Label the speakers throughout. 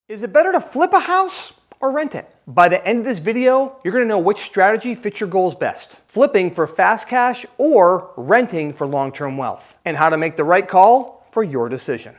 Speaker 1: Is it better to flip a house or rent it? By the end of this video, you're going to know which strategy fits your goals best. Flipping for fast cash or renting for long-term wealth. And how to make the right call for your decision.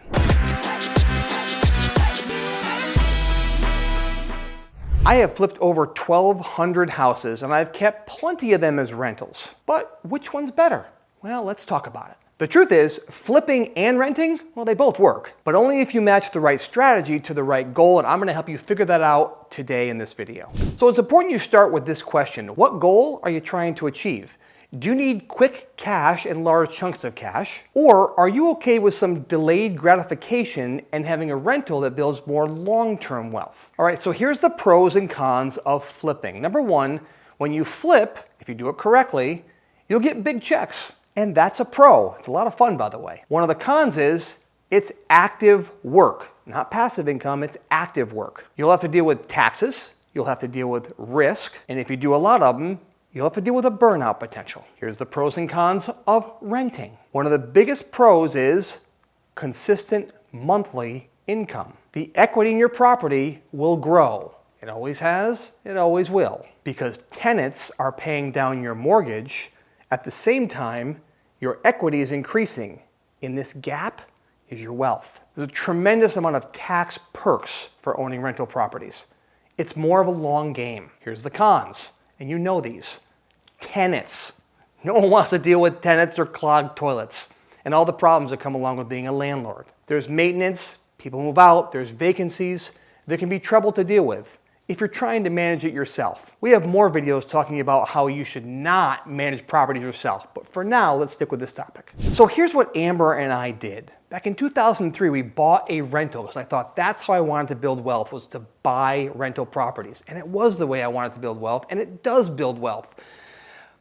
Speaker 1: I have flipped over 1,200 houses and I've kept plenty of them as rentals. But which one's better? Well, let's talk about it. The truth is, flipping and renting, well, they both work, but only if you match the right strategy to the right goal, and I'm going to help you figure that out today in this video. So it's important you start with this question. What goal are you trying to achieve? Do you need quick cash and large chunks of cash? Or are you okay with some delayed gratification and having a rental that builds more long-term wealth? All right, so here's the pros and cons of flipping. Number one, when you flip, if you do it correctly, you'll get big checks. And that's a pro. It's a lot of fun, by the way. One of the cons is it's active work, not passive income, it's active work. You'll have to deal with taxes, you'll have to deal with risk, and if you do a lot of them, you'll have to deal with a burnout potential. Here's the pros and cons of renting. One of the biggest pros is consistent monthly income. The equity in your property will grow. It always has, it always will. Because tenants are paying down your mortgage, at the same time, your equity is increasing. In this gap is your wealth. There's a tremendous amount of tax perks for owning rental properties. It's more of a long game. Here's the cons, and you know these. Tenants. No one wants to deal with tenants or clogged toilets and all the problems that come along with being a landlord. There's maintenance, people move out, there's vacancies. There can be trouble to deal with if you're trying to manage it yourself. We have more videos talking about how you should not manage properties yourself, but for now, let's stick with this topic. So here's what Amber and I did. Back in 2003, we bought a rental because I thought that's how I wanted to build wealth, was to buy rental properties. And it was the way I wanted to build wealth, and it does build wealth.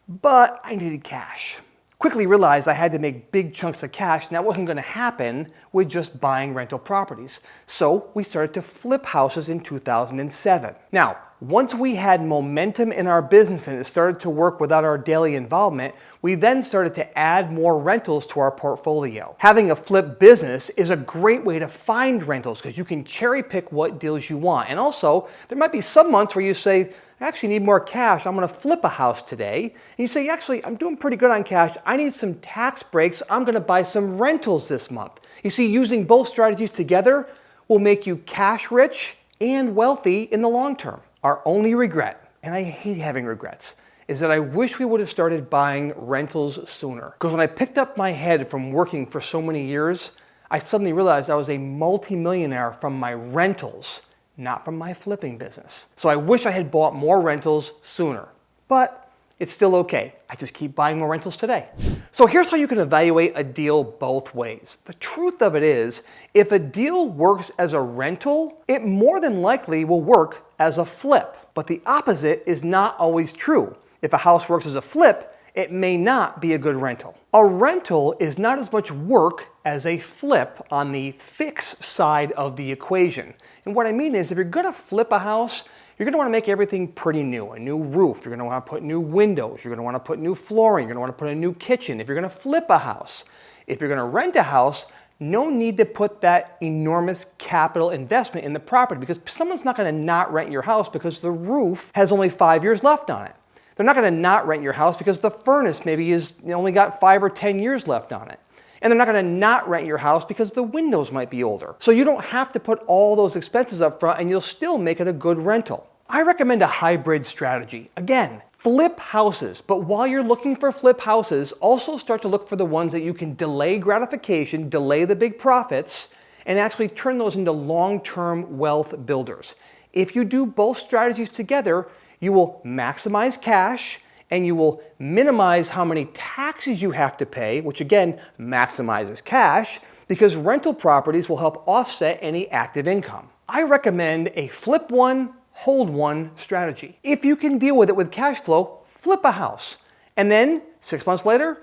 Speaker 1: But I needed cash. Quickly realized I had to make big chunks of cash, and that wasn't going to happen with just buying rental properties. So we started to flip houses in 2007. Now, once we had momentum in our business and it started to work without our daily involvement, we then started to add more rentals to our portfolio. Having a flip business is a great way to find rentals because you can cherry pick what deals you want. And also, there might be some months where you say, I actually need more cash. I'm going to flip a house today. And you say, actually, I'm doing pretty good on cash. I need some tax breaks. I'm going to buy some rentals this month. You see, using both strategies together will make you cash rich and wealthy in the long term. Our only regret, and I hate having regrets, is that I wish we would have started buying rentals sooner. Because when I picked up my head from working for so many years, I suddenly realized I was a multimillionaire from my rentals, not from my flipping business. So I wish I had bought more rentals sooner, but it's still okay. I just keep buying more rentals today. So here's how you can evaluate a deal both ways. The truth of it is, if a deal works as a rental, it more than likely will work as a flip. But the opposite is not always true. If a house works as a flip, it may not be a good rental. A rental is not as much work as a flip on the fix side of the equation. And what I mean is, if you're going to flip a house, you're going to want to make everything pretty new. A new roof, you're going to want to put new windows, you're going to want to put new flooring, you're going to want to put a new kitchen if you're going to flip a house. If you're going to rent a house, no need to put that enormous capital investment in the property because someone's not going to not rent your house because the roof has only 5 years left on it. They're not going to not rent your house because the furnace maybe is only got 5 or 10 years left on it. And they're not going to not rent your house because the windows might be older. So you don't have to put all those expenses up front and you'll still make it a good rental. I recommend a hybrid strategy. Again, flip houses. But while you're looking for flip houses, also start to look for the ones that you can delay gratification, delay the big profits, and actually turn those into long-term wealth builders. If you do both strategies together, you will maximize cash and you will minimize how many taxes you have to pay, which again maximizes cash, because rental properties will help offset any active income. I recommend a flip one, hold one strategy. If you can deal with it with cash flow, flip a house. And then 6 months later,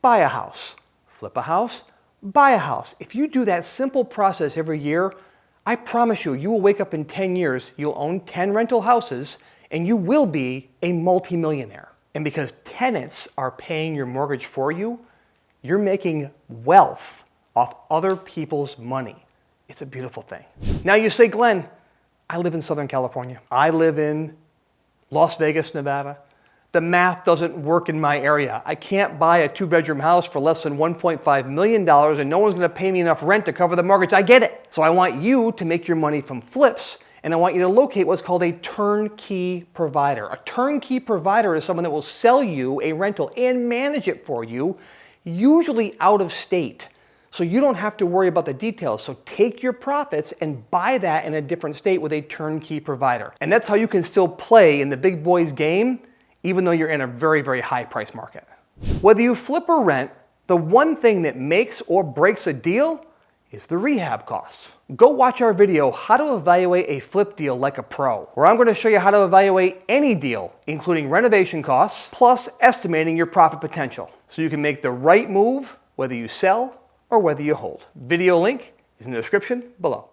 Speaker 1: buy a house. Flip a house, buy a house. If you do that simple process every year, I promise you, you will wake up in 10 years, you'll own 10 rental houses, and you will be a multimillionaire. And because tenants are paying your mortgage for you, you're making wealth off other people's money. It's a beautiful thing. Now you say, Glenn, I live in Southern California. I live in Las Vegas, Nevada. The math doesn't work in my area. I can't buy a 2-bedroom house for less than $1.5 million and no one's gonna pay me enough rent to cover the mortgage. I get it. So I want you to make your money from flips, and I want you to locate what's called a turnkey provider. A turnkey provider is someone that will sell you a rental and manage it for you, usually out of state. So you don't have to worry about the details. So take your profits and buy that in a different state with a turnkey provider. And that's how you can still play in the big boys game, even though you're in a very, very high price market. Whether you flip or rent, the one thing that makes or breaks a deal is the rehab costs. Go watch our video, How to Evaluate a Flip Deal Like a Pro, where I'm going to show you how to evaluate any deal, including renovation costs, plus estimating your profit potential, so you can make the right move, whether you sell or whether you hold. Video link is in the description below.